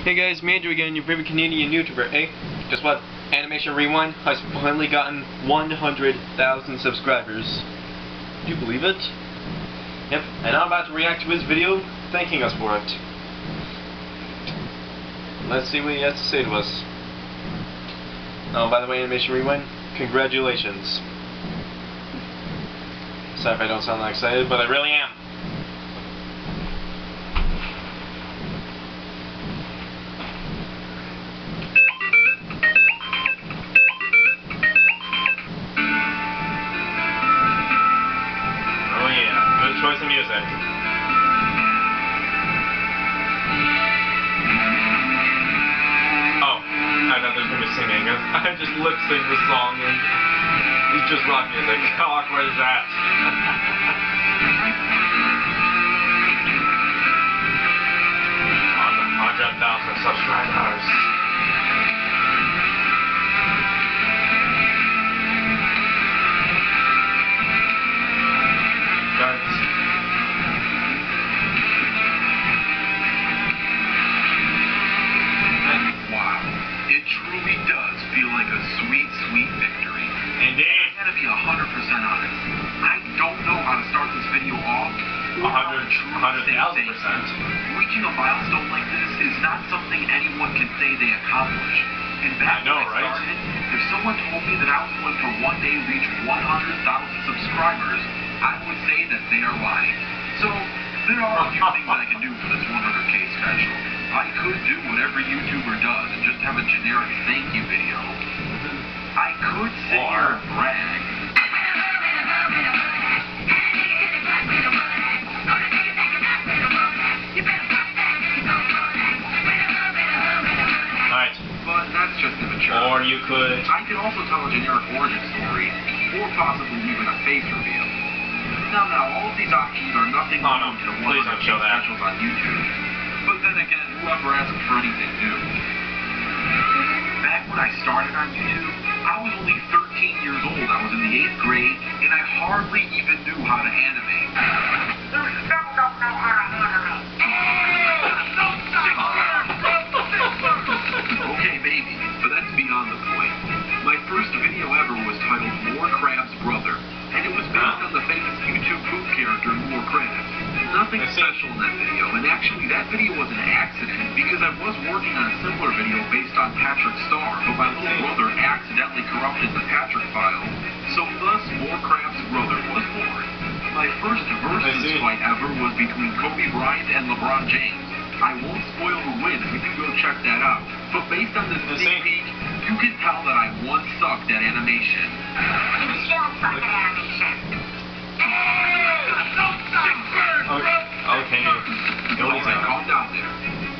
Hey guys, Mandrew again, your favorite Canadian YouTuber. Hey, guess what? AnimationRewind has finally gotten 100,000 subscribers. Do you believe it? Yep, and I'm about to react to his video thanking us for it. Let's see what he has to say to us. Oh, by the way, AnimationRewind, congratulations. Sorry if I don't sound that excited, but I really am. Choice of music. Oh, I thought there was going to be singing. I just lip sync the song and it's just rock music. How awkward is that? 100,000 subscribers. Sweet victory. Indeed. I gotta be 100% honest. I don't know how to start this video off. 100,000%. Reaching a milestone like this is not something anyone can say they accomplished. And back when I started, if someone told me that I was going to one day reach 100,000 subscribers, I would say that they are lying. So there are a few things I can do for this 100K special. I could do what every YouTuber does and just have a generic thank you video. I could sit here and brag. Right. But that's just immature. Or you could... I could also tell a generic origin story, or possibly even a face reveal. Now, all of these options are nothing new to the 100K specials on YouTube. But then again, whoever asks for anything new? Back when I started on YouTube, I was only 13 years old. I was in the 8th grade, and I hardly even knew how to animate. You still don't know how to animate. Okay, maybe, but that's beyond the point. My first video ever was titled More Crab's Brother, and it was based on the famous YouTube poop character More Crabs. Nothing special in that video, and actually that video was an accident because I was working on a similar video based on Patrick Star, but my little brother accidentally corrupted the Patrick file, so thus More Crab's Brother was born. My first versus fight ever was between Kobe Bryant and LeBron James. I won't spoil who wins, you can go check that out, but based on this sneak peek, you can tell that I once sucked at animation. You still suck at animation. Okay. Alright, calm down there.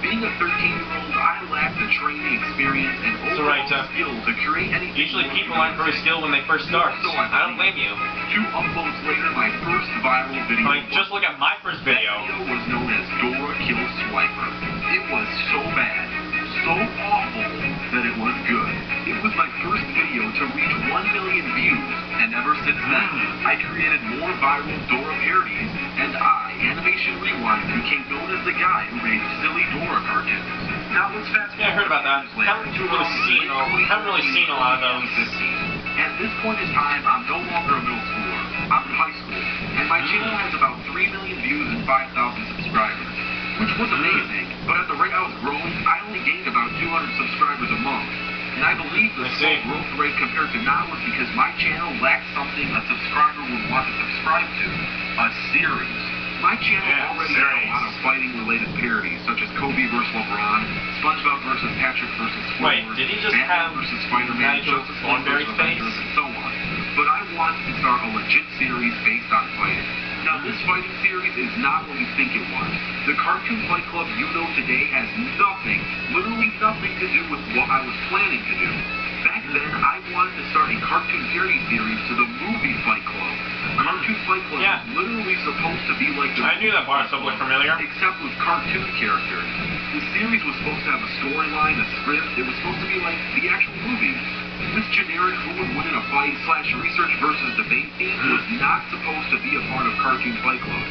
Being a 13-year-old, I lacked the training, experience, and overall skill to create anything. Usually people aren't very skilled when they first start. So I don't blame you. 2 uploads later, my first viral video. Like, just look at my first video. That video was known as Dora Kills Swiper. It was so bad, so awful, that it was good. It was my first video to reach 1 million views, and ever since then, I created more viral Dora parodies, and I, AnimationRewind, became known as the guy who made silly Dora cartoons. Now let's fast forward. Yeah, I heard about that. Haven't really seen a lot of those. At this point in time, I'm no longer a middle schooler. I'm in high school, and my channel has about 3 million views and 5,000 subscribers, which was amazing, but at the rate I was growing, I only gained about 200 subscribers a month. And I believe the slow growth rate compared to now was because my channel lacked something a subscriber would want to subscribe to. A series. My channel already had a lot of fighting-related parodies, such as Kobe vs. LeBron, SpongeBob vs. Patrick vs. Squidward, did he just Batman vs. Spider-Man, Justice League vs. Avengers, and so on. But I wanted to start a legit series based on fighting. Now, this fighting series is not what you think it was. The Cartoon Fight Club you know today has nothing, literally nothing to do with what I was planning to do. Back then, I wanted to start a cartoon parody series to the movie Fight Club. Cartoon Fight Club was literally supposed to be like the I knew that part looked familiar. except with cartoon characters. The series was supposed to have a storyline, a script. It was supposed to be like the actual movie. This generic who would win in a fight / research versus debate theme was not supposed to be a part of Cartoon Fight Club.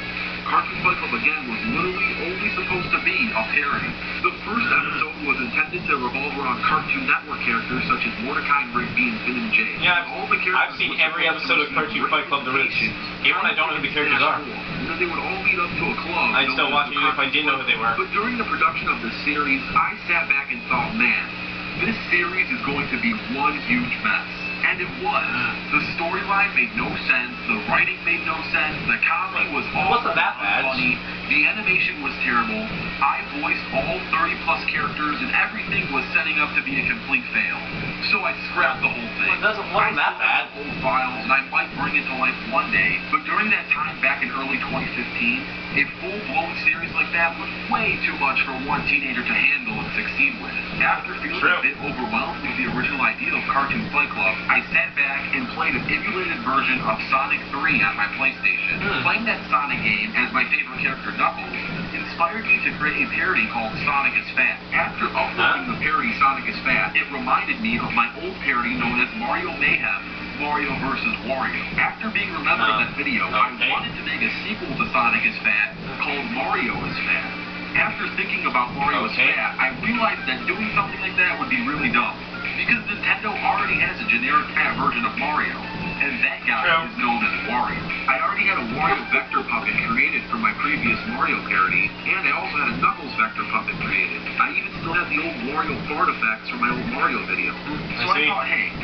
Cartoon Fight Club, again, was literally only supposed to be a parody. The first episode was tended to revolve around Cartoon Network characters such as Mordecai and Rigby and Finn and Jay. Yeah, all the characters I've seen every episode of Cartoon Fight Club there is, even when I don't know who the characters are. And then they would all meet up to a club. I'd still watch it even if I didn't know who they were. But during the production of this series, I sat back and thought, man, this series is going to be one huge mess. And it was. The storyline made no sense, the writing made no sense, the comedy was all wasn't that bad. funny, the animation was terrible, I voiced all 30 plus characters, and everything was setting up to be a complete fail. So I scrapped the whole thing. Well, it wasn't that bad. Old files, and I might bring it to life one day, but during that time back in early 2015, a full-blown series like that was way too much for one teenager to handle and succeed with. After feeling a bit overwhelmed with the original idea of Cartoon Fight Club, I sat back and played an emulated version of Sonic 3 on my PlayStation. Playing that Sonic game as my favorite character, Knuckles, inspired me to create a parody called Sonic is Fat. After uploading the parody Sonic is Fat, it reminded me of my old parody known as Mario Mayhem, Mario vs. Wario. After being remembered in that video, I wanted to make a sequel to Sonic is Fat called Mario is Fat. After thinking about Mario is Fat, I realized that doing something like that would be really dumb, because Nintendo already has a generic fat version of Mario, and that guy is known as Wario. I already had a Wario vector puppet created for my previous Mario parody, and I also had a Knuckles vector puppet created. I even still have the old Wario fart effects from my old Mario video. So I thought, hey,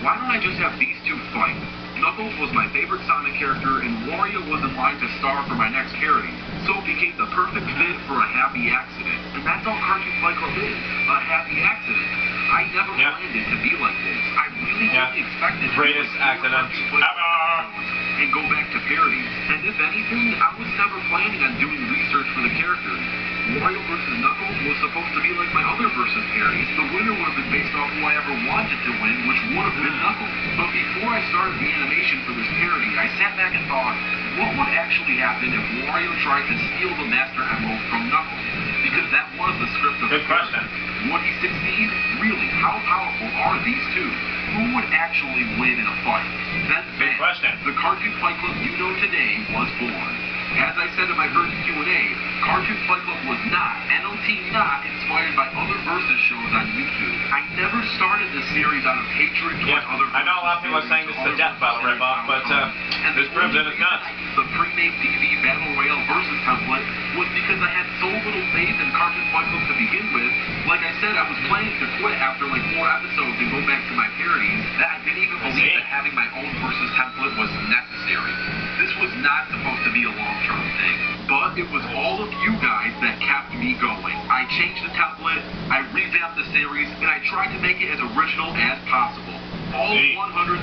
why don't I just have these two fight? Knuckles was my favorite Sonic character, and Wario was in line to star for my next parody. So it became the perfect fit for a happy accident. And that's all Cartoon Fight Club is, a happy accident. I never planned it to be like this. I really only expected greatest accident ever. And go back to parodies. And if anything, I was never planning on doing research for the characters. Wario vs. Knuckles was supposed to be like my other versus parodies. The winner would have been based off who I ever wanted to win, which would have been Knuckles. But before I started the animation for this parody, I sat back and thought, what would actually happen if Wario tried to steal the Master Emerald from Knuckles? Because that was the script of the question. Would he succeed? Really, how powerful are these two? Who would actually win in a fight? Then the Cartoon Fight Club you know today was born. As I said in my first Q&A, Cartoon Fight Club was not inspired by other versus shows on YouTube. I never started this series out of hatred towards other versus. I know a lot of people are saying this is a death battle ripoff, but this proves that it's not. The pre-made TV Battle Royale versus template was because I had so little faith in Cartoon Fight Club to begin with. Like I said, I was planning to quit after like 4 episodes and go back to my parodies, that I didn't even believe that having my own versus template was necessary. This was not supposed to be a long-term thing, but it was all of you guys that kept me going. I changed the template, I revamped the series, and I tried to make it as original as possible. All 100,000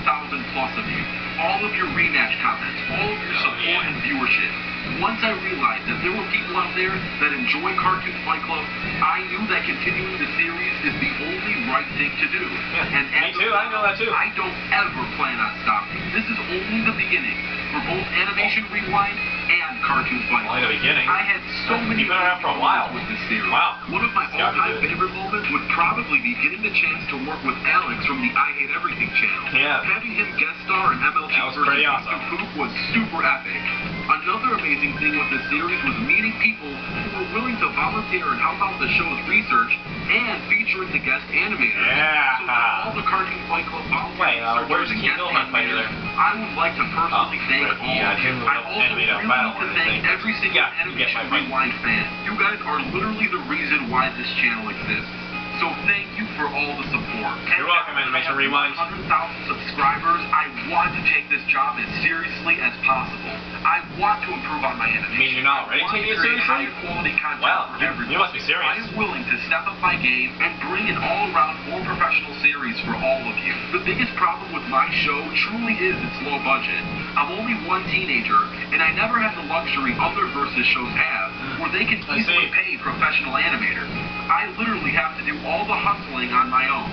plus of you, all of your rematch comments, all of your support and viewership. Once I realized that there were people out there that enjoy Cartoon Fight Club, I knew that continuing the series is the only right thing to do. And me too, I know that too. I don't ever plan on stopping. This is only the beginning for both Animation Rewind and Cartoon Fight Club. Only the beginning. I had so many You've been around for a while with this series. Wow. One of my all-time favorite moments would probably be getting the chance to work with Alex from the I Hate Everything channel. Yeah. Having him guest star in MLG was pretty awesome. Poop was super epic. Another amazing thing with this series was meeting people who were willing to volunteer and help out the show's research and featuring the guest animators. Yeah. So to all the Cartoon Fight Club volunteers where's and King guest Milton animators, there? I would like to personally thank all of you. I also really need to thank every single Animation Rewind fan. You guys are literally the reason why this channel exists. So thank you for all the support. You're welcome, Animation Rewind. 100,000 subscribers. I want to take this job as seriously as possible. I want to improve on my animation. You mean you're not ready to take it seriously? Higher quality content for everyone. You must be serious. I am willing to step up my game and bring an all-around, more professional series for all of you. The biggest problem with my show truly is its low budget. I'm only one teenager, and I never had the luxury other versus shows have, where they can easily pay professional animators. I literally have to do all the hustling on my own.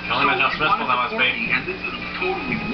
So if you want to support me, and this is totally 100%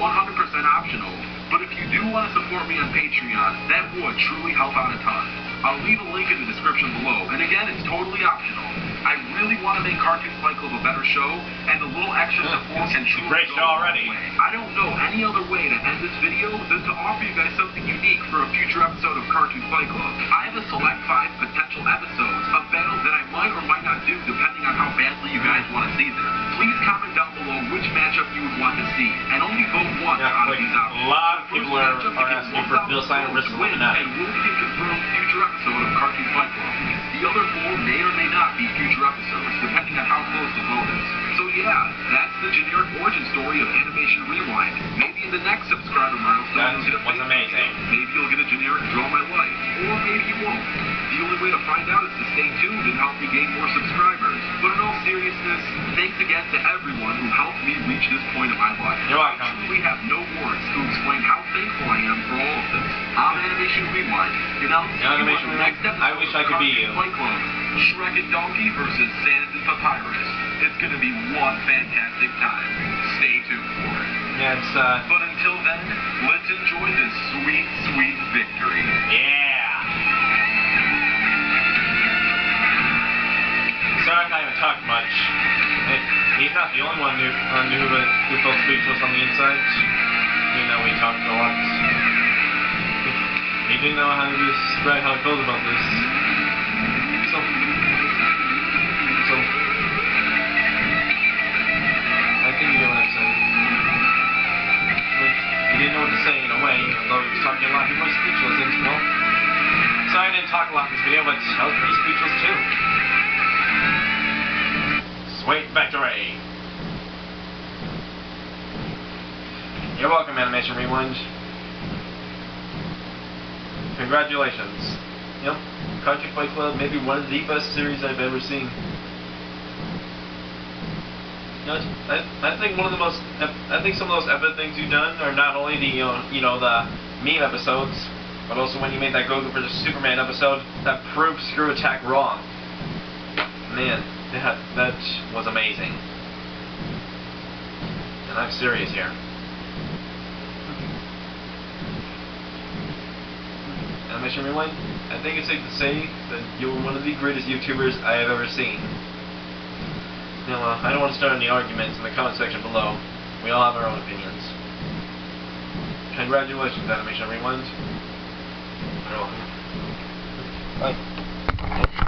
optional, but if you do want to support me on Patreon, that would truly help out a ton. I'll leave a link in the description below, and again, it's totally optional. I really want to make Cartoon Fight Club a better show, and the little extra support can truly great show already. I don't know any other way to end this video than to offer you guys something unique for a future episode of Cartoon Fight Club. I have a select 5 potential episodes of battles that I might or might not do depending on how badly you guys season. Please comment down below which matchup you would want to see, and only vote once out of these options. A lot of people are asking for Bill Steiner versus Illuminati. And will be a confirmed future episode of Cartoon Fight Club. The other 4 may or may not be future episodes, depending on how close the vote is. So yeah, that's the generic origin story of Animation Rewind. Maybe in the next subscriber milestone, That was amazing. maybe you'll get a generic Draw My Life, or maybe you won't. The only way to find out is to stay tuned and help me gain more subscribers. But in all seriousness, thanks again to everyone who helped me reach this point in my life. You're welcome. I truly have no words to explain how thankful I am for all of this. I'm Animation Rewind, and I'll see you on Animation the next Rewind? episode I wish I could be you. Fight Club. Shrek and Donkey versus Sans and Papyrus. It's gonna be one fantastic time. Stay tuned for it. Yeah, it's But until then, let's enjoy this sweet, sweet victory. yeah. Sorry I can't even talk much. He's not the only one who felt speechless on the inside. You know, we talked a lot. He didn't know how to describe how he feels about this. So I think you know what I'm saying. But he didn't know what to say in a way, although he was talking a lot. He was speechless, and well, sorry I didn't talk a lot in this video, but I was pretty speechless too. Sweet victory! You're welcome, Animation Rewind. Congratulations. Yep, Cartoon Fight Club, maybe one of the best series I've ever seen. You know, I think one of the most, I think some of those epic things you've done are not only the, the meme episodes, but also when you made that Goku vs. Superman episode that proved Screw Attack wrong. Man, that was amazing. And I'm serious here. Animation Rewind, I think it's safe to say that you were one of the greatest YouTubers I have ever seen. Now, I don't want to start any arguments in the comment section below. We all have our own opinions. Congratulations, Animation Rewind. You're welcome. Bye.